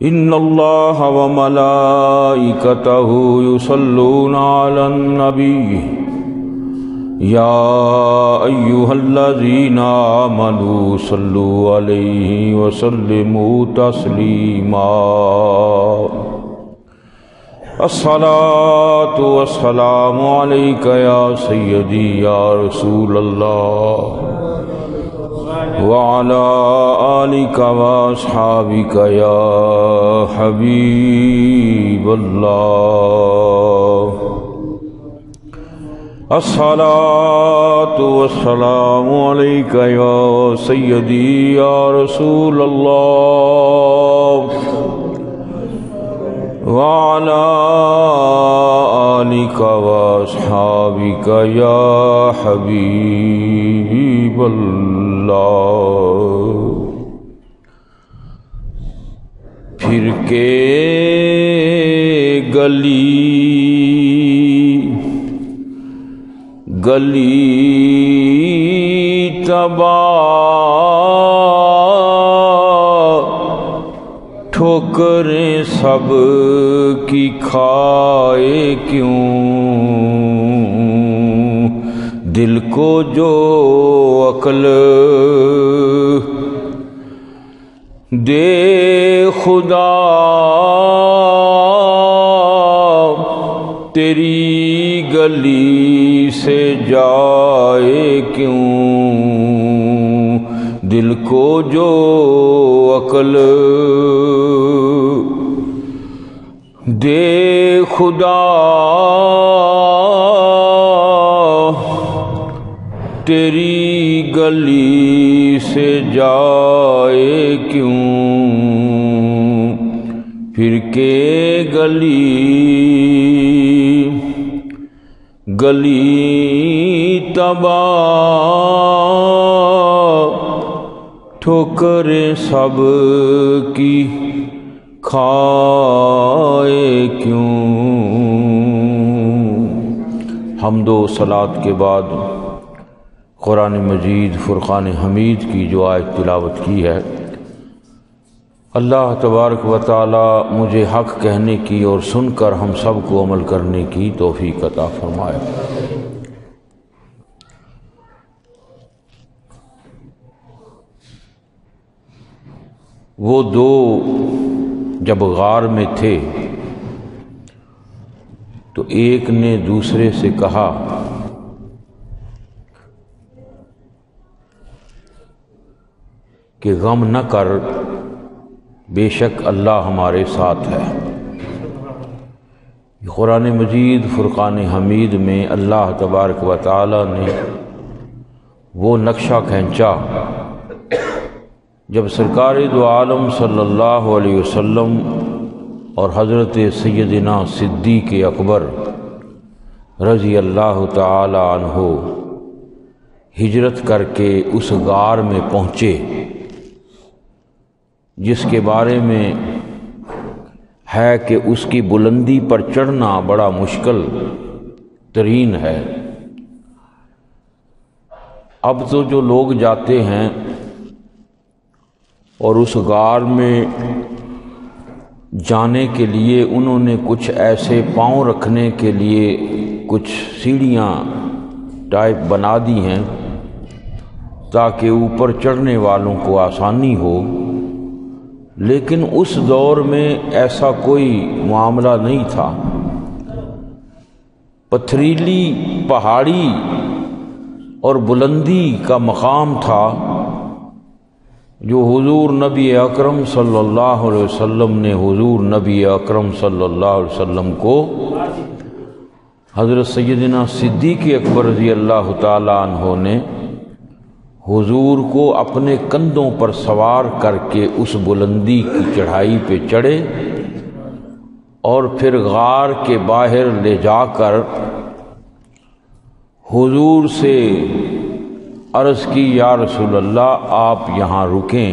ان اللہ وملائکتہ یصلون علی النبی یا ایہا الذین آمنوا صلوا علیہ وسلموا تسلیما الصلاۃ والسلام علیک یا سیدی یا رسول اللہ وعلى آلك وأصحابك يا حبيب الله الصلاة والسلام عليك يا سيدي يا رسول الله وعلى آلك وأصحابك يا حبيب الله پھر کے گلی تباہ ٹھوکریں سب کی کھائے کیوں دل کو جو عقل دے خدا تیری گلی سے جائے کیوں دل کو جو عقل دے خدا تیری گلی سے جائے کیوں پھر کے گلی تباہ ٹھوکریں سب کی کھائے کیوں۔ حمد و صلات کے بعد قرآن مجید فرقان حمید کی جو آیت تلاوت کی ہے، اللہ تبارک و تعالی مجھے حق کہنے کی اور سن کر ہم سب کو عمل کرنے کی توفیق عطا فرمائے۔ وہ دو جب غار میں تھے تو ایک نے دوسرے سے کہا کہ غم نہ کر، بے شک اللہ ہمارے ساتھ ہے۔ قرآن مجید فرقان حمید میں اللہ تبارک و تعالی نے وہ نقشہ کھینچا جب سرکار دو عالم صلی اللہ علیہ وسلم اور حضرت سیدنا صدیق اکبر رضی اللہ تعالی عنہ ہجرت کر کے اس غار میں پہنچے جس کے بارے میں ہے کہ اس کی بلندی پر چڑھنا بڑا مشکل ترین ہے۔ اب تو جو لوگ جاتے ہیں اور اس غار میں جانے کے لیے انہوں نے کچھ ایسے پاؤں رکھنے کے لیے کچھ سیڑھیاں ٹائپ بنا دی ہیں تاکہ اوپر چڑھنے والوں کو آسانی ہو، لیکن اس دور میں ایسا کوئی معاملہ نہیں تھا۔ پتھریلی پہاڑی اور بلندی کا مقام تھا جو حضور نبی اکرم صلی اللہ علیہ وسلم نے حضور نبی اکرم صلی اللہ علیہ وسلم کو حضرت سیدنا صدیق اکبر رضی اللہ تعالی عنہ نے حضور کو اپنے کندھوں پر سوار کر کے اس بلندی کی چڑھائی پہ چڑھے اور پھر غار کے باہر لے جا کر حضور سے عرض کی، یا رسول اللہ آپ یہاں رکیں،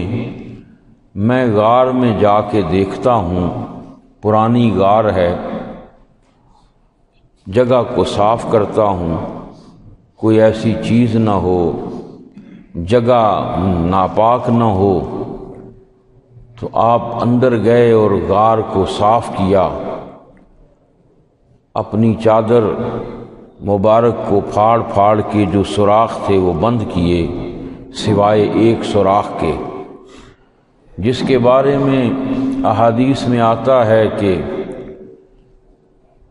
میں غار میں جا کے دیکھتا ہوں، پرانی غار ہے، جگہ کو صاف کرتا ہوں، کوئی ایسی چیز نہ ہو، جگہ ناپاک نہ ہو، تو آپ اندر گئے اور غار کو صاف کیا، اپنی چادر مبارک کو پھاڑ پھاڑ کے جو سوراخ تھے وہ بند کیے، سوائے ایک سوراخ کے، جس کے بارے میں احادیث میں آتا ہے کہ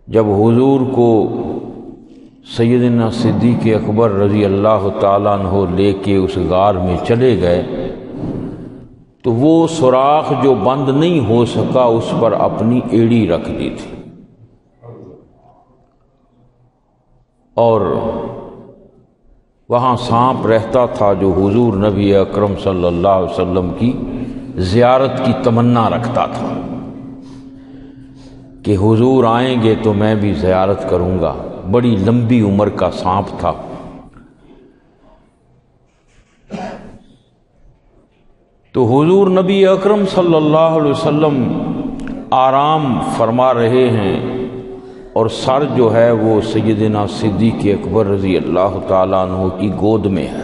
جب حضور کو سیدنا صدیق اکبر رضی اللہ تعالیٰ عنہ لے کے اس غار میں چلے گئے تو وہ سوراخ جو بند نہیں ہو سکا اس پر اپنی ایڑی رکھ دی تھی، اور وہاں سانپ رہتا تھا جو حضور نبی اکرم صلی اللہ علیہ وسلم کی زیارت کی تمنا رکھتا تھا کہ حضور آئیں گے تو میں بھی زیارت کروں گا۔ بڑی لمبی عمر کا سانپ تھا۔ تو حضور نبی اکرم صلی اللہ علیہ وسلم آرام فرما رہے ہیں اور سر جو ہے وہ سیدنا صدیق اکبر رضی اللہ تعالیٰ عنہ کی گود میں ہے،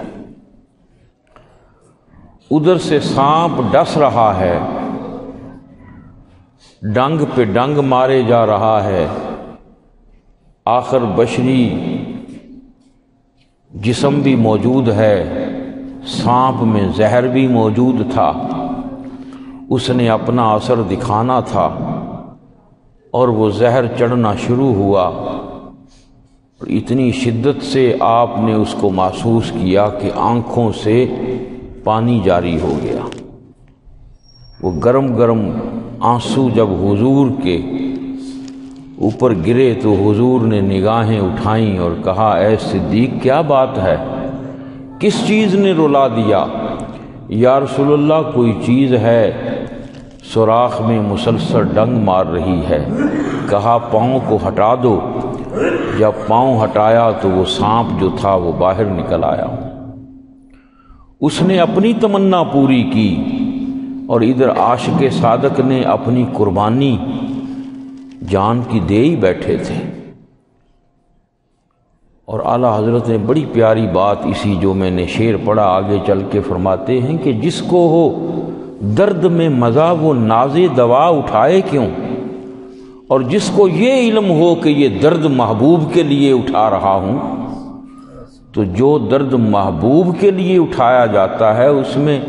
ادھر سے سانپ ڈس رہا ہے، ڈنگ پہ ڈنگ مارے جا رہا ہے، آخر بشری جسم بھی موجود ہے، سانپ میں زہر بھی موجود تھا، اس نے اپنا اثر دکھانا تھا اور وہ زہر چڑھنا شروع ہوا، اور اتنی شدت سے آپ نے اس کو محسوس کیا کہ آنکھوں سے پانی جاری ہو گیا۔ وہ گرم گرم آنسو جب حضور کے اوپر گرے تو حضور نے نگاہیں اٹھائیں اور کہا، اے صدیق کیا بات ہے، کس چیز نے رلا دیا؟ یا رسول اللہ کوئی چیز ہے سوراخ میں مسلسل ڈنگ مار رہی ہے۔ کہا پاؤں کو ہٹا دو۔ جب پاؤں ہٹایا تو وہ سانپ جو تھا وہ باہر نکل آیا۔ اس نے اپنی تمنا پوری کی اور ادھر عاشق صادق نے اپنی قربانی جان کی دے ہی بیٹھے تھے۔ اور اعلیٰ حضرت نے بڑی پیاری بات اسی جو میں نے شعر پڑھا آگے چل کے فرماتے ہیں کہ جس کو ہو درد میں مزہ وہ ناز دوا اٹھائے کیوں، اور جس کو یہ علم ہو کہ یہ درد محبوب کے لیے اٹھا رہا ہوں، تو جو درد محبوب کے لیے اٹھایا جاتا ہے اس میں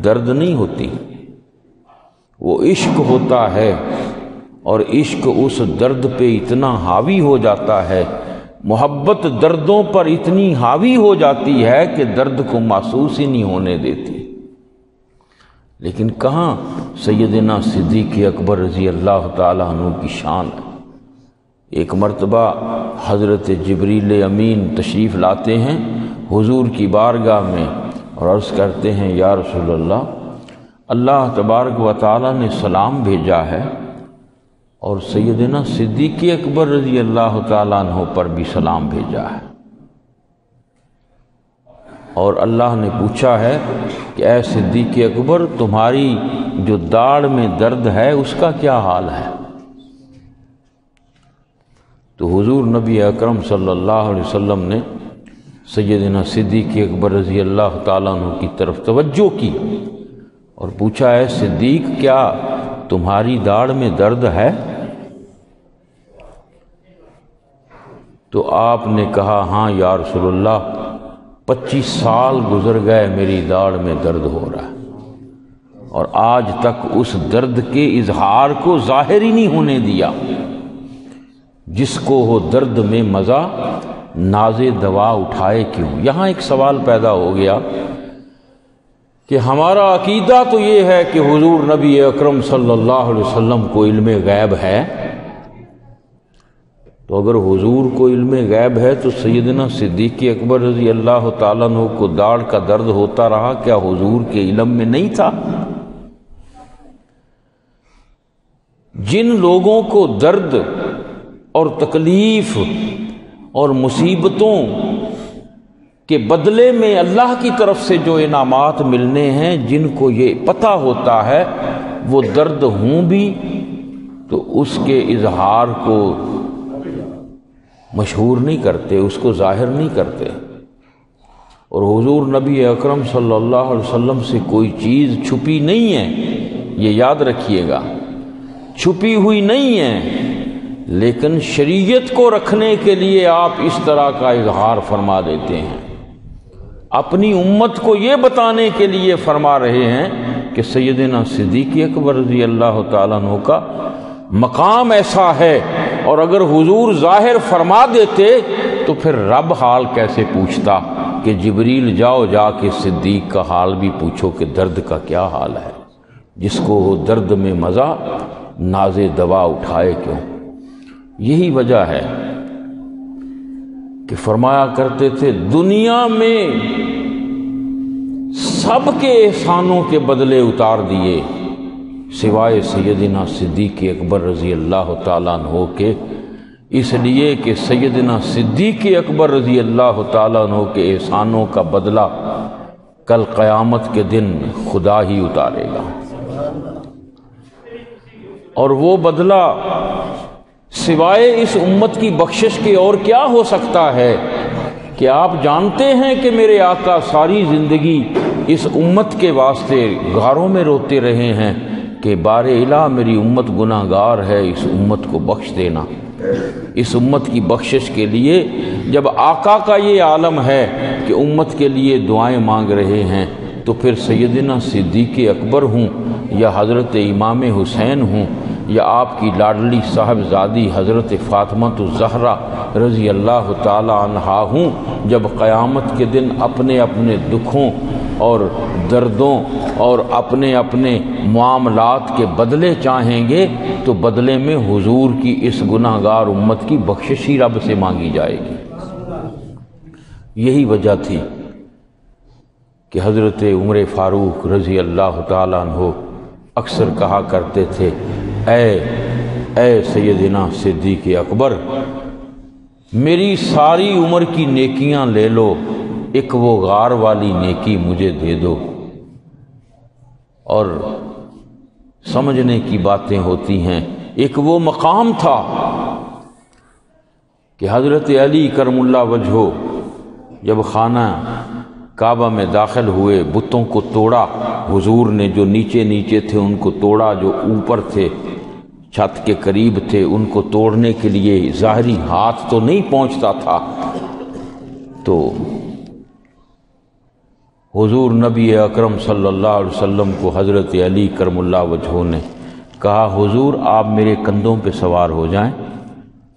درد نہیں ہوتی، وہ عشق ہوتا ہے، اور عشق اس درد پہ اتنا حاوی ہو جاتا ہے، محبت دردوں پر اتنی حاوی ہو جاتی ہے کہ درد کو محسوس ہی نہیں ہونے دیتی۔ لیکن کہاں سیدنا صدیق اکبر رضی اللہ تعالیٰ عنہ کی شان ہے۔ ایک مرتبہ حضرت جبریل امین تشریف لاتے ہیں حضور کی بارگاہ میں اور عرض کرتے ہیں، یا رسول اللہ، اللہ تبارک و تعالیٰ نے سلام بھیجا ہے اور سیدنا صدیق اکبر رضی اللہ تعالیٰ عنہ پر بھی سلام بھیجا ہے، اور اللہ نے پوچھا ہے کہ اے صدیق اکبر، تمہاری جو داڑھ میں درد ہے اس کا کیا حال ہے؟ تو حضور نبی اکرم صلی اللہ علیہ وسلم نے سیدنا صدیق اکبر رضی اللہ تعالیٰ عنہ کی طرف توجہ کی اور پوچھا، اے صدیق، کیا تمہاری داڑھ میں درد ہے؟ تو آپ نے کہا، ہاں یا رسول اللہ، 25 سال گزر گئے میری داڑھ میں درد ہو رہا ہے، اور آج تک اس درد کے اظہار کو ظاہر ہی نہیں ہونے دیا۔ جس کو ہو درد میں مزہ ناز دوا اٹھائے کیوں؟ یہاں ایک سوال پیدا ہو گیا کہ ہمارا عقیدہ تو یہ ہے کہ حضور نبی اکرم صلی اللہ علیہ وسلم کو علم غیب ہے، تو اگر حضور کو علم غیب ہے تو سیدنا صدیق اکبر رضی اللہ تعالیٰ عنہ کو داڑھ کا درد ہوتا رہا، کیا حضور کے علم میں نہیں تھا؟ جن لوگوں کو درد اور تکلیف اور مصیبتوں کے بدلے میں اللہ کی طرف سے جو انعامات ملنے ہیں، جن کو یہ پتہ ہوتا ہے وہ درد ہوں بھی تو اس کے اظہار کو مشہور نہیں کرتے، اس کو ظاہر نہیں کرتے۔ اور حضور نبی اکرم صلی اللہ علیہ وسلم سے کوئی چیز چھپی نہیں ہے، یہ یاد رکھیے گا، چھپی ہوئی نہیں ہے، لیکن شریعت کو رکھنے کے لیے آپ اس طرح کا اظہار فرما دیتے ہیں۔ اپنی امت کو یہ بتانے کے لیے فرما رہے ہیں کہ سیدنا صدیق اکبر رضی اللہ تعالیٰ عنہ کا مقام ایسا ہے، اور اگر حضور ظاہر فرما دیتے تو پھر رب حال کیسے پوچھتا کہ جبریل جاؤ جا کے صدیق کا حال بھی پوچھو کہ درد کا کیا حال ہے، جس کو ہو درد میں مزہ ناز دوا اٹھائے کیوں۔ یہی وجہ ہے کہ فرمایا کرتے تھے دنیا میں سب کے احسانوں کے بدلے اتار دیے سوائے سیدنا صدیق اکبر رضی اللہ تعالیٰ عنہ کے، اس لیے کہ سیدنا صدیق اکبر رضی اللہ تعالیٰ عنہ کے احسانوں کا بدلہ کل قیامت کے دن خدا ہی اتارے گا، اور وہ بدلہ سوائے اس امت کی بخشش کے اور کیا ہو سکتا ہے کہ آپ جانتے ہیں کہ میرے آقا ساری زندگی اس امت کے واسطے غاروں میں روتے رہے ہیں کہ بار الہ میری امت گناہ گار ہے، اس امت کو بخش دینا۔ اس امت کی بخشش کے لیے جب آقا کا یہ عالم ہے کہ امت کے لیے دعائیں مانگ رہے ہیں، تو پھر سیدنا صدیق اکبر ہوں یا حضرت امام حسین ہوں یا آپ کی لاڈلی صاحبزادی حضرت فاطمہ الزہرا رضی اللہ تعالی عنہا ہوں، جب قیامت کے دن اپنے اپنے دکھوں اور دردوں اور اپنے اپنے معاملات کے بدلے چاہیں گے تو بدلے میں حضور کی اس گناہ گار امت کی بخشش ہی رب سے مانگی جائے گی۔ یہی وجہ تھی کہ حضرت عمر فاروق رضی اللہ تعالیٰ عنہ اکثر کہا کرتے تھے، اے سیدنا صدیق اکبر، میری ساری عمر کی نیکیاں لے لو، ایک وہ غار والی نیکی مجھے دے دو۔ اور سمجھنے کی باتیں ہوتی ہیں، ایک وہ مقام تھا کہ حضرت علی کرم اللہ وجہہ جب خانہ کعبہ میں داخل ہوئے، بتوں کو توڑا حضور نے، جو نیچے نیچے تھے ان کو توڑا، جو اوپر تھے چھت کے قریب تھے ان کو توڑنے کے لیے ظاہری ہاتھ تو نہیں پہنچتا تھا، تو حضور نبی اکرم صلی اللہ علیہ وسلم کو حضرت علی کرم اللہ وجہہ نے کہا، حضور آپ میرے کندھوں پہ سوار ہو جائیں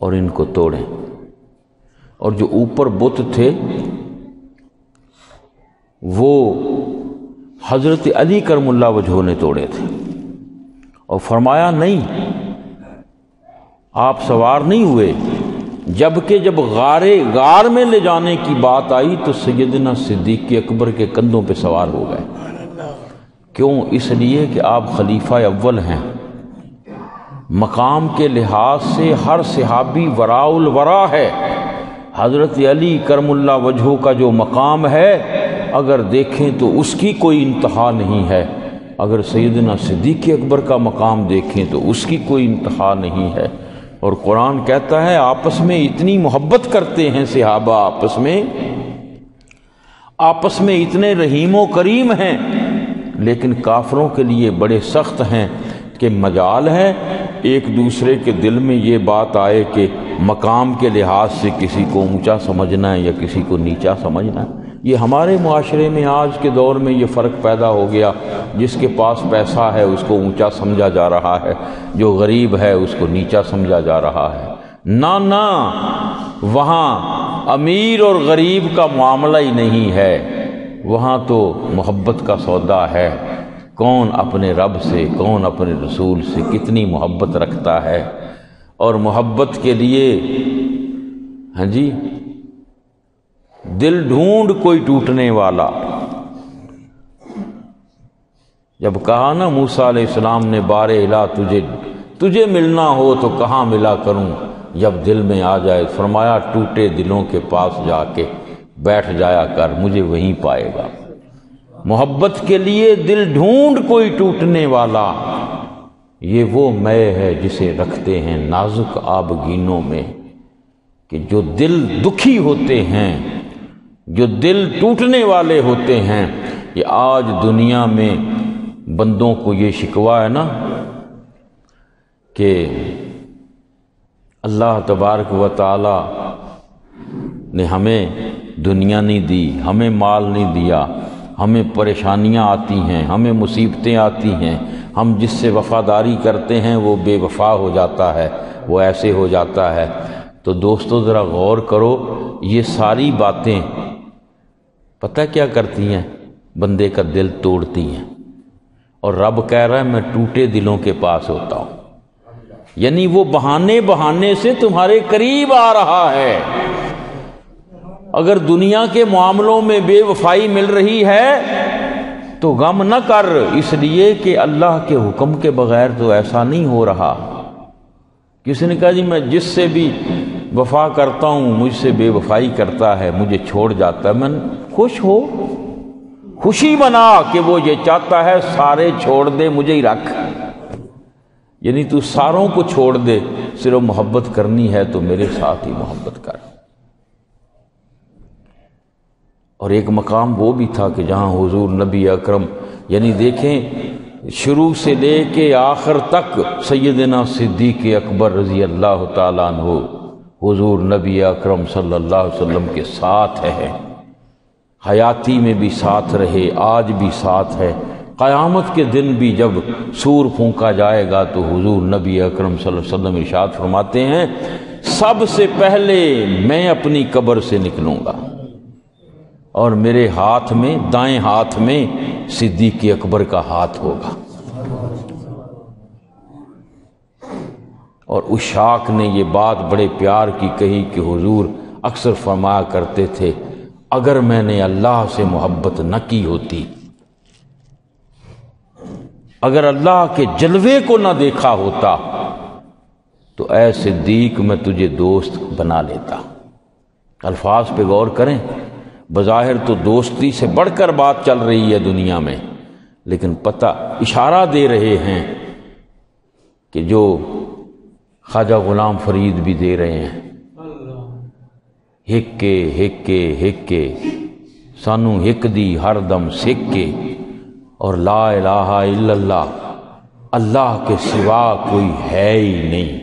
اور ان کو توڑیں۔ اور جو اوپر بت تھے وہ حضرت علی کرم اللہ وجہہ نے توڑے تھے، اور فرمایا نہیں آپ سوار نہیں ہوئے، جبکہ جب غار میں لے جانے کی بات آئی تو سیدنا صدیق اکبر کے کندھوں پہ سوار ہو گئے۔ کیوں؟ اس لیے کہ آپ خلیفہ اول ہیں، مقام کے لحاظ سے ہر صحابی وراء الورا ہے۔ حضرت علی کرم اللہ وجہہ کا جو مقام ہے اگر دیکھیں تو اس کی کوئی انتہا نہیں ہے، اگر سیدنا صدیق اکبر کا مقام دیکھیں تو اس کی کوئی انتہا نہیں ہے۔ اور قرآن کہتا ہے آپس میں اتنی محبت کرتے ہیں صحابہ، آپس میں اتنے رحیم و کریم ہیں، لیکن کافروں کے لیے بڑے سخت ہیں کہ مجال ہے ایک دوسرے کے دل میں یہ بات آئے کہ مقام کے لحاظ سے کسی کو اونچا سمجھنا ہے یا کسی کو نیچا سمجھنا ہے۔ یہ ہمارے معاشرے میں آج کے دور میں یہ فرق پیدا ہو گیا، جس کے پاس پیسہ ہے اس کو اونچا سمجھا جا رہا ہے، جو غریب ہے اس کو نیچا سمجھا جا رہا ہے۔ نہ وہاں امیر اور غریب کا معاملہ ہی نہیں ہے، وہاں تو محبت کا سودا ہے، کون اپنے رب سے کون اپنے رسول سے کتنی محبت رکھتا ہے، اور محبت کے لیے ہاں جی دل ڈھونڈ کوئی ٹوٹنے والا۔ جب کہا نا موسیٰ علیہ السلام نے بار الہ تجھے ملنا ہو تو کہاں ملا کروں، جب دل میں آ جائے، فرمایا ٹوٹے دلوں کے پاس جا کے بیٹھ جایا کر، مجھے وہیں پائے گا۔ محبت کے لیے دل ڈھونڈ کوئی ٹوٹنے والا، یہ وہ مے ہے جسے رکھتے ہیں نازک آبگینوں میں، کہ جو دل دکھی ہوتے ہیں، جو دل ٹوٹنے والے ہوتے ہیں، یہ آج دنیا میں بندوں کو یہ شکوہ ہے نا کہ اللہ تبارک و تعالی نے ہمیں دنیا نہیں دی، ہمیں مال نہیں دیا، ہمیں پریشانیاں آتی ہیں، ہمیں مصیبتیں آتی ہیں، ہم جس سے وفاداری کرتے ہیں وہ بے وفا ہو جاتا ہے، وہ ایسے ہو جاتا ہے۔ تو دوستو ذرا غور کرو، یہ ساری باتیں پتہ کیا کرتی ہیں؟ بندے کا دل توڑتی ہیں۔ اور رب کہہ رہا ہے میں ٹوٹے دلوں کے پاس ہوتا ہوں، یعنی وہ بہانے سے تمہارے قریب آ رہا ہے۔ اگر دنیا کے معاملوں میں بے وفائی مل رہی ہے تو غم نہ کر، اس لیے کہ اللہ کے حکم کے بغیر تو ایسا نہیں ہو رہا۔ کسی نے کہا جی میں جس سے بھی وفا کرتا ہوں مجھ سے بے وفائی کرتا ہے، مجھے چھوڑ جاتا ہے۔ میں خوش ہو، خوشی منا کہ وہ یہ چاہتا ہے سارے چھوڑ دے مجھے ہی رکھ، یعنی تو ساروں کو چھوڑ دے، صرف محبت کرنی ہے تو میرے ساتھ ہی محبت کر۔ اور ایک مقام وہ بھی تھا کہ جہاں حضور نبی اکرم، یعنی دیکھیں شروع سے لے کے آخر تک سیدنا صدیق اکبر رضی اللہ تعالیٰ عنہ حضور نبی اکرم صلی اللہ علیہ وسلم کے ساتھ ہے، حیاتی میں بھی ساتھ رہے، آج بھی ساتھ ہے، قیامت کے دن بھی جب سور پھونکا جائے گا تو حضور نبی اکرم صلی اللہ علیہ وسلم ارشاد فرماتے ہیں سب سے پہلے میں اپنی قبر سے نکلوں گا اور میرے ہاتھ میں، دائیں ہاتھ میں صدیق اکبر کا ہاتھ ہوگا۔ اور اشاق نے یہ بات بڑے پیار کی کہی کہ حضور اکثر فرمایا کرتے تھے اگر میں نے اللہ سے محبت نہ کی ہوتی، اگر اللہ کے جلوے کو نہ دیکھا ہوتا تو اے صدیق میں تجھے دوست بنا لیتا۔ الفاظ پہ غور کریں، بظاہر تو دوستی سے بڑھ کر بات چل رہی ہے دنیا میں، لیکن پتہ اشارہ دے رہے ہیں کہ جو خواجہ غلام فرید بھی دے رہے ہیں، ہکے ہکے ہکے سانو ہک دی ہر دم سکے، اور لا الہ الا اللہ، اللہ کے سوا کوئی ہے ہی نہیں،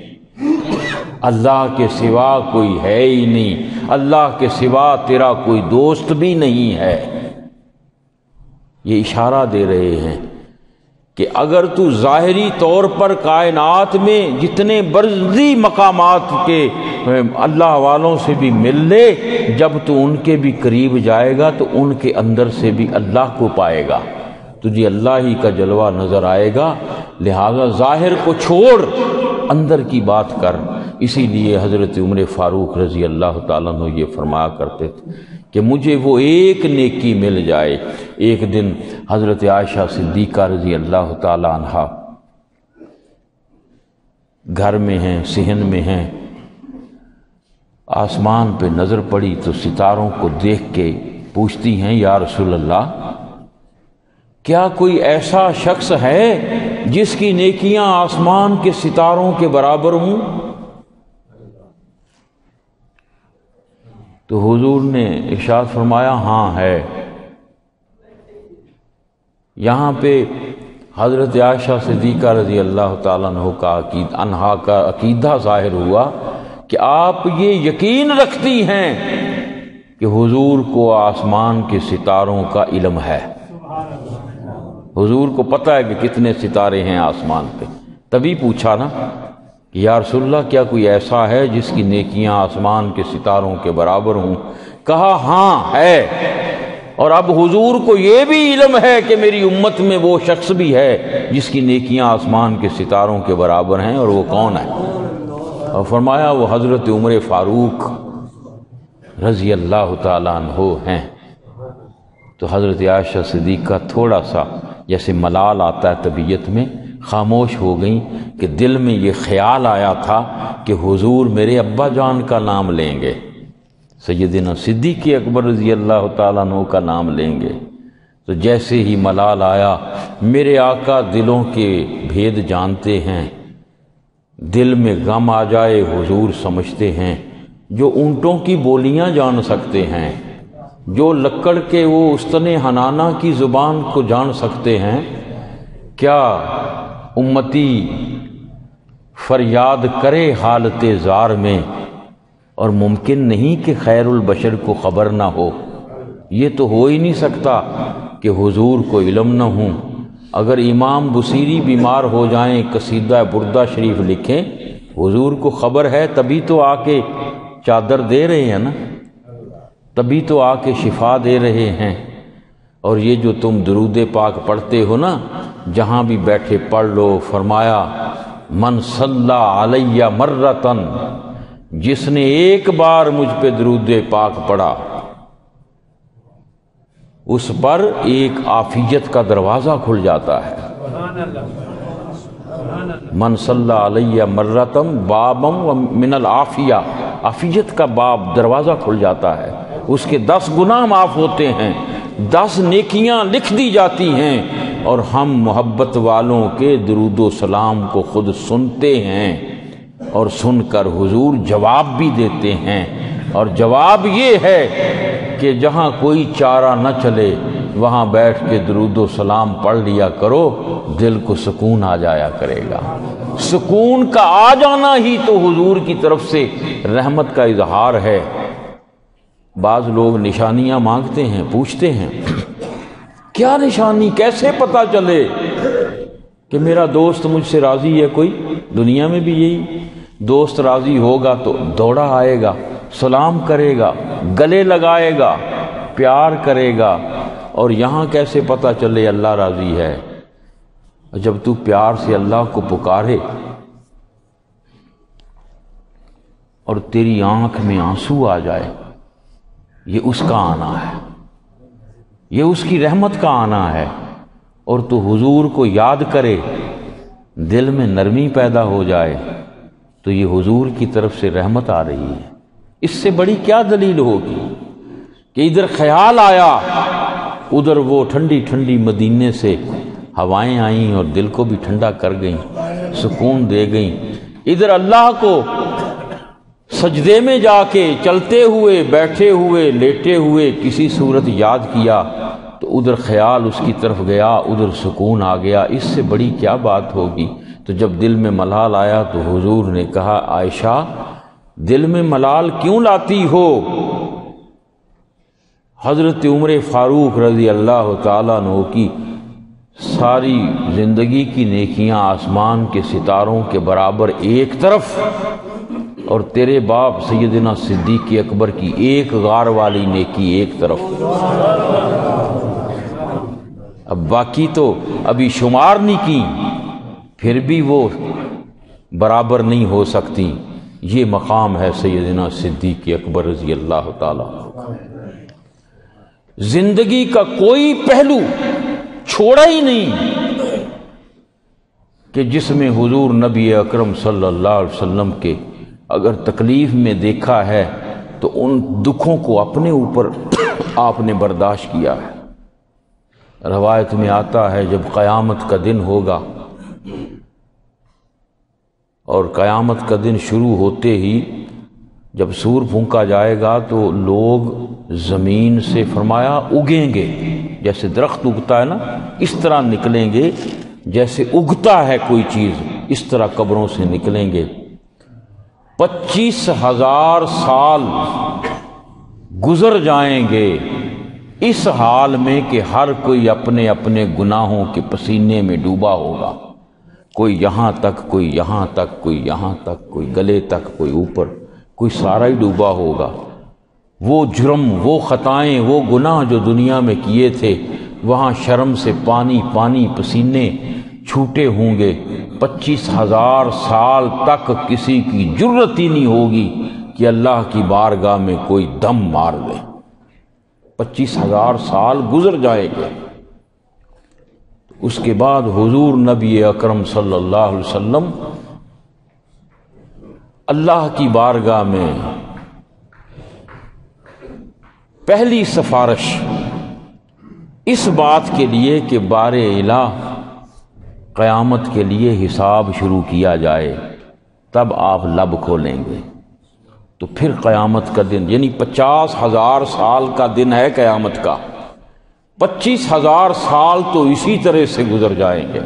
اللہ کے سوا کوئی ہے ہی نہیں، اللہ کے سوا تیرا کوئی دوست بھی نہیں ہے۔ یہ اشارہ دے رہے ہیں کہ اگر تو ظاہری طور پر کائنات میں جتنے برزی مقامات کے اللہ والوں سے بھی مل لے، جب تو ان کے بھی قریب جائے گا تو ان کے اندر سے بھی اللہ کو پائے گا، تجھے اللہ ہی کا جلوہ نظر آئے گا۔ لہذا ظاہر کو چھوڑ، اندر کی بات کر۔ اسی لیے حضرت عمر فاروق رضی اللہ تعالیٰ عنہ یہ فرمایا کرتے تھے کہ مجھے وہ ایک نیکی مل جائے۔ ایک دن حضرت عائشہ صدیقہ رضی اللہ تعالیٰ عنہ گھر میں ہیں، صحن میں ہیں، آسمان پہ نظر پڑی تو ستاروں کو دیکھ کے پوچھتی ہیں یا رسول اللہ کیا کوئی ایسا شخص ہے جس کی نیکیاں آسمان کے ستاروں کے برابر ہوں؟ تو حضور نے ارشاد فرمایا ہاں ہے۔ یہاں پہ حضرت عائشہ صدیقہ رضی اللہ تعالیٰ عنہا کا عقیدہ ظاہر ہوا کہ آپ یہ یقین رکھتی ہیں کہ حضور کو آسمان کے ستاروں کا علم ہے، حضور کو پتہ ہے کہ کتنے ستارے ہیں آسمان پہ۔ تبھی پوچھا نا کہ یا رسول اللہ کیا کوئی ایسا ہے جس کی نیکیاں آسمان کے ستاروں کے برابر ہوں؟ کہا ہاں ہے، اور اب حضور کو یہ بھی علم ہے کہ میری امت میں وہ شخص بھی ہے جس کی نیکیاں آسمان کے ستاروں کے برابر ہیں، اور وہ کون ہے؟ اور فرمایا وہ حضرت عمر فاروق رضی اللہ تعالیٰ عنہ ہیں۔ تو حضرت عائشہ صدیقہ تھوڑا سا جیسے ملال آتا ہے طبیعت میں، خاموش ہو گئیں کہ دل میں یہ خیال آیا تھا کہ حضور میرے ابا جان کا نام لیں گے، سیدنا صدیق اکبر رضی اللہ تعالیٰ عنہ کا نام لیں گے۔ تو جیسے ہی ملال آیا، میرے آقا دلوں کے بھید جانتے ہیں، دل میں غم آ جائے حضور سمجھتے ہیں، جو اونٹوں کی بولیاں جان سکتے ہیں، جو لکڑ کے وہ استن حنانہ کی زبان کو جان سکتے ہیں، کیا امتی فریاد کرے حالت زار میں، اور ممکن نہیں کہ خیر البشر کو خبر نہ ہو۔ یہ تو ہو ہی نہیں سکتا کہ حضور کو علم نہ ہوں۔ اگر امام بصیری بیمار ہو جائیں، قصیدہ بردہ شریف لکھیں، حضور کو خبر ہے تبھی تو آ کے چادر دے رہے ہیں نا، تبھی تو آ کے شفا دے رہے ہیں۔ اور یہ جو تم درود پاک پڑھتے ہو نا، جہاں بھی بیٹھے پڑھ لو۔ فرمایا من صلی علیہ مرتن، جس نے ایک بار مجھ پہ درود پاک پڑھا، اس پر ایک عافیت کا دروازہ کھل جاتا ہے۔ من صلی علیہ مرتن بابم من العافیہ، عافیت کا باب دروازہ کھل جاتا ہے، اس کے 10 گناہ معاف ہوتے ہیں، 10 نیکیاں لکھ دی جاتی ہیں، اور ہم محبت والوں کے درود و سلام کو خود سنتے ہیں، اور سن کر حضور جواب بھی دیتے ہیں۔ اور جواب یہ ہے کہ جہاں کوئی چارہ نہ چلے وہاں بیٹھ کے درود و سلام پڑھ لیا کرو، دل کو سکون آ جایا کرے گا۔ سکون کا آ جانا ہی تو حضور کی طرف سے رحمت کا اظہار ہے۔ بعض لوگ نشانیاں مانگتے ہیں، پوچھتے ہیں کیا نشانی، کیسے پتہ چلے کہ میرا دوست مجھ سے راضی ہے؟ کوئی دنیا میں بھی یہی، دوست راضی ہوگا تو دوڑا آئے گا، سلام کرے گا، گلے لگائے گا، پیار کرے گا۔ اور یہاں کیسے پتہ چلے اللہ راضی ہے؟ جب تو پیار سے اللہ کو پکارے اور تیری آنکھ میں آنسو آ جائے، یہ اس کا آنا ہے، یہ اس کی رحمت کا آنا ہے۔ اور تو حضور کو یاد کرے، دل میں نرمی پیدا ہو جائے، تو یہ حضور کی طرف سے رحمت آ رہی ہے۔ اس سے بڑی کیا دلیل ہوگی کہ ادھر خیال آیا، ادھر وہ ٹھنڈی ٹھنڈی مدینے سے ہوائیں آئیں اور دل کو بھی ٹھنڈا کر گئیں، سکون دے گئیں۔ ادھر اللہ کو سجدے میں جا کے چلتے ہوئے، بیٹھے ہوئے، لیٹے ہوئے کسی صورت یاد کیا تو ادھر خیال اس کی طرف گیا، ادھر سکون آ گیا۔ اس سے بڑی کیا بات ہوگی؟ تو جب دل میں ملال آیا تو حضور نے کہا عائشہ دل میں ملال کیوں لاتی ہو؟ حضرت عمر فاروق رضی اللہ تعالیٰ عنہ کی ساری زندگی کی نیکیاں آسمان کے ستاروں کے برابر ایک طرف، اور تیرے باپ سیدنا صدیق اکبر کی ایک غار والی نیکی ایک طرف۔ اب باقی تو ابھی شمار نہیں کی، پھر بھی وہ برابر نہیں ہو سکتی۔ یہ مقام ہے سیدنا صدیق اکبر رضی اللہ تعالیٰ۔ زندگی کا کوئی پہلو چھوڑا ہی نہیں کہ جس میں حضور نبی اکرم صلی اللہ علیہ وسلم کے اگر تکلیف میں دیکھا ہے تو ان دکھوں کو اپنے اوپر آپ نے برداشت کیا ہے۔ روایت میں آتا ہے جب قیامت کا دن ہوگا اور قیامت کا دن شروع ہوتے ہی جب سور پھونکا جائے گا تو لوگ زمین سے فرمایا اگیں گے، جیسے درخت اگتا ہے نا، اس طرح نکلیں گے، جیسے اگتا ہے کوئی چیز اس طرح قبروں سے نکلیں گے۔ 25,000 سال گزر جائیں گے اس حال میں کہ ہر کوئی اپنے اپنے گناہوں کے پسینے میں ڈوبا ہوگا، کوئی یہاں تک، کوئی یہاں تک، کوئی یہاں تک، کوئی گلے تک، کوئی اوپر، کوئی سارا ہی ڈوبا ہوگا۔ وہ جرم، وہ خطائیں، وہ گناہ جو دنیا میں کیے تھے وہاں شرم سے پانی پانی پسینے چھوٹے ہوں گے۔ 25,000 سال تک کسی کی جرت ہی نہیں ہوگی کہ اللہ کی بارگاہ میں کوئی دم مار دے۔ 25,000 سال گزر جائے گے۔ اس کے بعد حضور نبی اکرم صلی اللہ علیہ وسلم اللہ کی بارگاہ میں پہلی سفارش اس بات کے لیے کہ بار الہ قیامت کے لیے حساب شروع کیا جائے، تب آپ لب کھولیں گے۔ تو پھر قیامت کا دن، یعنی 50,000 سال کا دن ہے قیامت کا، 25,000 سال تو اسی طرح سے گزر جائیں گے،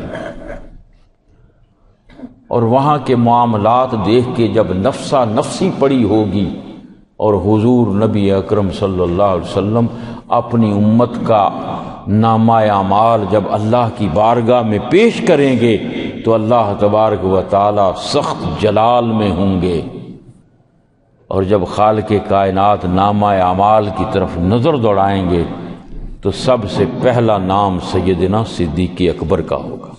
اور وہاں کے معاملات دیکھ کے جب نفسا نفسی پڑی ہوگی اور حضور نبی اکرم صلی اللہ علیہ وسلم اپنی امت کا نامہ اعمال جب اللہ کی بارگاہ میں پیش کریں گے تو اللہ تبارک و تعالی سخت جلال میں ہوں گے، اور جب خالق کائنات نامہ اعمال کی طرف نظر دوڑائیں گے تو سب سے پہلا نام سیدنا صدیق اکبر کا ہوگا۔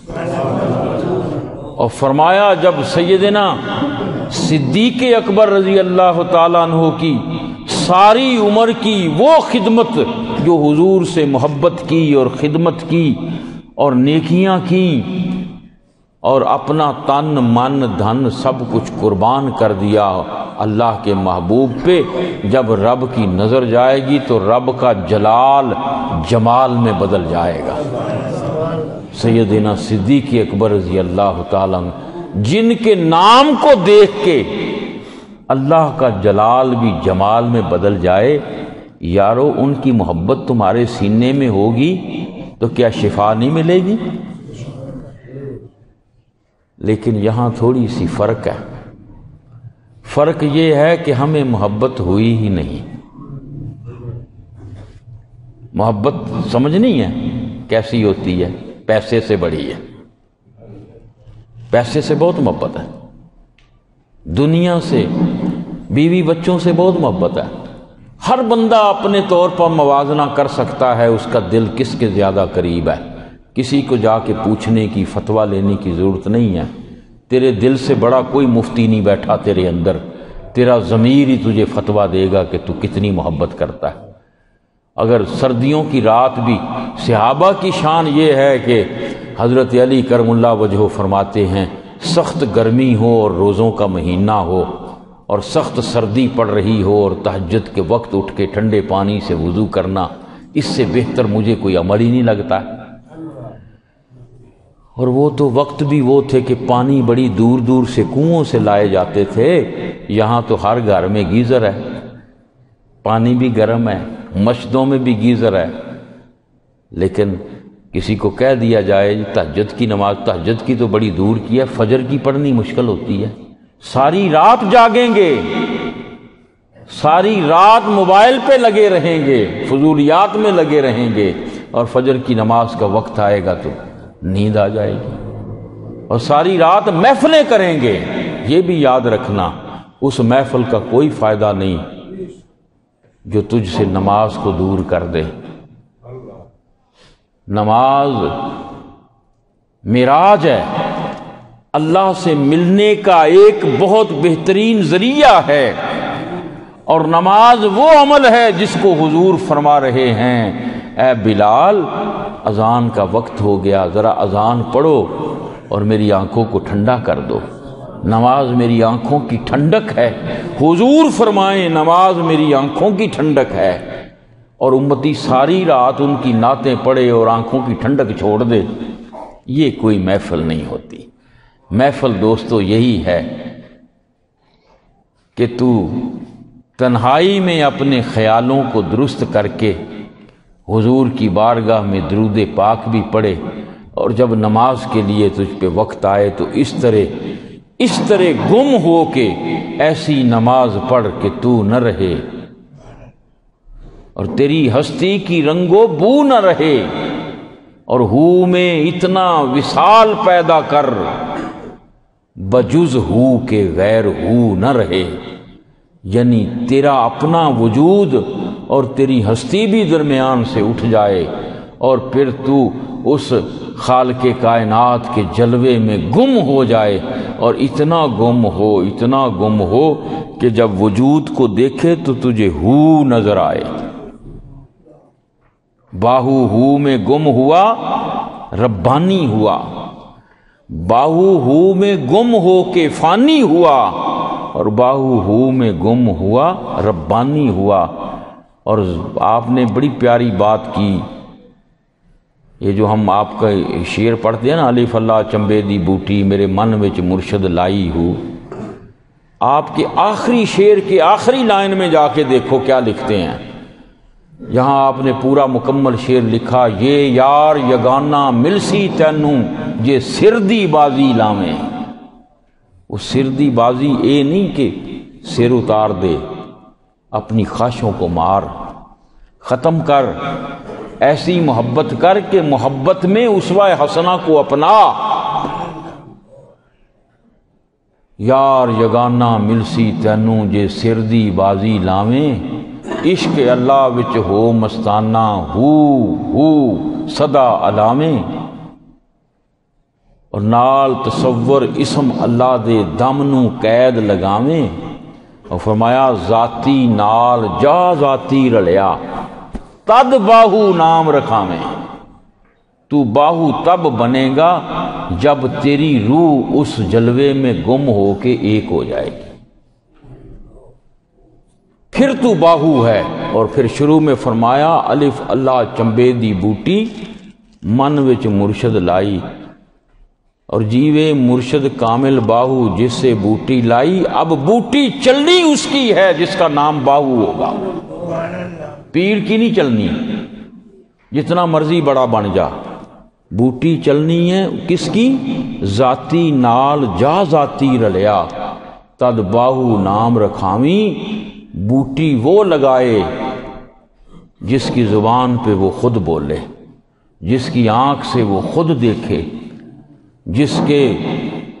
اور فرمایا جب سیدنا صدیق اکبر رضی اللہ تعالیٰ عنہ کی ساری عمر کی وہ خدمت جو حضور سے محبت کی اور خدمت کی اور نیکیاں کی اور اپنا تن من دھن سب کچھ قربان کر دیا اللہ کے محبوب پہ، جب رب کی نظر جائے گی تو رب کا جلال جمال میں بدل جائے گا۔ سیدنا صدیق اکبر رضی اللہ تعالیٰ جن کے نام کو دیکھ کے اللہ کا جلال بھی جمال میں بدل جائے، یارو ان کی محبت تمہارے سینے میں ہوگی تو کیا شفا نہیں ملے گی؟ لیکن یہاں تھوڑی سی فرق ہے، فرق یہ ہے کہ ہمیں محبت ہوئی ہی نہیں۔ محبت سمجھ نہیں ہے کیسی ہوتی ہے؟ پیسے سے بڑی ہے، پیسے سے بہت محبت ہے، دنیا سے بیوی بچوں سے بہت محبت ہے۔ ہر بندہ اپنے طور پر موازنہ کر سکتا ہے اس کا دل کس کے زیادہ قریب ہے، کسی کو جا کے پوچھنے کی فتویٰ لینے کی ضرورت نہیں ہے۔ تیرے دل سے بڑا کوئی مفتی نہیں بیٹھا تیرے اندر، تیرا ضمیر ہی تجھے فتویٰ دے گا کہ تو کتنی محبت کرتا ہے۔ اگر سردیوں کی رات بھی صحابہ کی شان یہ ہے کہ حضرت علی کرم اللہ وجہہ فرماتے ہیں سخت گرمی ہو اور روزوں کا مہینہ ہو اور سخت سردی پڑ رہی ہو اور تہجد کے وقت اٹھ کے ٹھنڈے پانی سے وضو کرنا، اس سے بہتر مجھے کوئی عمل ہی نہیں لگتا۔ اور وہ تو وقت بھی وہ تھے کہ پانی بڑی دور دور سے کنووں سے لائے جاتے تھے، یہاں تو ہر گھر میں گیزر ہے، پانی بھی گرم ہے، مسجدوں میں بھی گیزر ہے۔ لیکن کسی کو کہہ دیا جائے تہجد کی نماز، تہجد کی تو بڑی دور کی ہے، فجر کی پڑھنی مشکل ہوتی ہے، ساری رات جاگیں گے، ساری رات موبائل پہ لگے رہیں گے، فضولیات میں لگے رہیں گے، اور فجر کی نماز کا وقت آئے گا تو نیند آ جائے گی، اور ساری رات محفلیں کریں گے۔ یہ بھی یاد رکھنا اس محفل کا کوئی فائدہ نہیں جو تجھ سے نماز کو دور کر دے۔ نماز معراج ہے، اللہ سے ملنے کا ایک بہت بہترین ذریعہ ہے، اور نماز وہ عمل ہے جس کو حضور فرما رہے ہیں اے بلال اذان کا وقت ہو گیا، ذرا اذان پڑھو اور میری آنکھوں کو ٹھنڈا کر دو۔ نماز میری آنکھوں کی ٹھنڈک ہے، حضور فرمائیں نماز میری آنکھوں کی ٹھنڈک ہے، اور امتی ساری رات ان کی نعتیں پڑھے اور آنکھوں کی ٹھنڈک چھوڑ دے، یہ کوئی محفل نہیں ہوتی۔ محفل دوستو یہی ہے کہ تو تنہائی میں اپنے خیالوں کو درست کر کے حضور کی بارگاہ میں درود پاک بھی پڑھے، اور جب نماز کے لیے تجھ پہ وقت آئے تو اس طرح گم ہو کے ایسی نماز پڑھ کہ تو نہ رہے اور تیری ہستی کی رنگ و بو نہ رہے، اور ہو میں اتنا وصال پیدا کر بجز ہو کے غیر ہو نہ رہے، یعنی تیرا اپنا وجود اور تیری ہستی بھی درمیان سے اٹھ جائے، اور پھر تو اس خالق کائنات کے جلوے میں گم ہو جائے، اور اتنا گم ہو کہ جب وجود کو دیکھے تو تجھے ہو نظر آئے۔ باہو ہو میں گم ہوا ربانی ہوا، باہو ہو میں گم ہو کے فانی ہوا، اور باہو ہو میں گم ہوا ربانی ہوا۔ اور آپ نے بڑی پیاری بات کی، یہ جو ہم آپ کا شعر پڑھتے ہیں نا، الف اللہ چمبے دی بوٹی میرے من وچ مرشد لائی ہو، آپ کے آخری شعر کے آخری لائن میں جا کے دیکھو کیا لکھتے ہیں، یہاں آپ نے پورا مکمل شعر لکھا، یہ یار یگانہ ملسی تینوں یہ سردی بازی لاویں۔ وہ سردی بازی اے نہیں کہ سر اتار دے، اپنی خواہشوں کو مار، ختم کر، ایسی محبت کر کہ محبت میں اسوہ حسنہ کو اپنا۔ یار یگانہ ملسی تینوں جے سردی بازی لاویں، عشق اللہ وچ ہو مستانہ ہو صدا علاویں۔ اور نال تصور اسم اللہ دے دم نو قید لگاویں، اور فرمایا ذاتی نال جا ذاتی رلیا تد باہو نام رکھاویں۔ تو باہو تب بنے گا جب تیری روح اس جلوے میں گم ہو کے ایک ہو جائے گی، پھر تو باہو ہے۔ اور پھر شروع میں فرمایا الف اللہ چمبے دی بوٹی من وچ مرشد لائی، اور جیوے مرشد کامل باہو جس سے بوٹی لائی، اب بوٹی چلنی اس کی ہے جس کا نام باہو ہوگا، پیر کی نہیں چلنی، جتنا مرضی بڑا بن جا، بوٹی چلنی ہے کس کی؟ ذاتی نال جا ذاتی رلیا تد باہو نام رکھاویں۔ بوٹی وہ لگائے جس کی زبان پہ وہ خود بولے، جس کی آنکھ سے وہ خود دیکھے، جس کے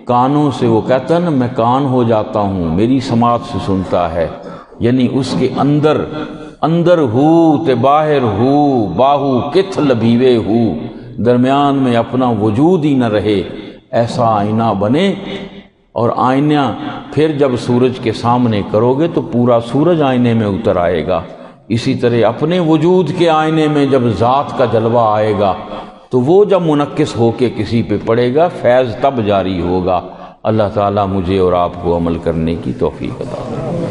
کانوں سے وہ کہتا ہے نا میں کان ہو جاتا ہوں، میری سماعت سے سنتا ہے، یعنی اس کے اندر ہو تے باہر ہو، باہو کتھ لبیوے ہو، درمیان میں اپنا وجود ہی نہ رہے، ایسا آئینہ بنے۔ اور آئینہ پھر جب سورج کے سامنے کرو گے تو پورا سورج آئینے میں اتر آئے گا، اسی طرح اپنے وجود کے آئینے میں جب ذات کا جلوہ آئے گا تو وہ جب منعکس ہو کے کسی پہ پڑے گا، فیض تب جاری ہوگا۔ اللہ تعالیٰ مجھے اور آپ کو عمل کرنے کی توفیق عطا فرمائے۔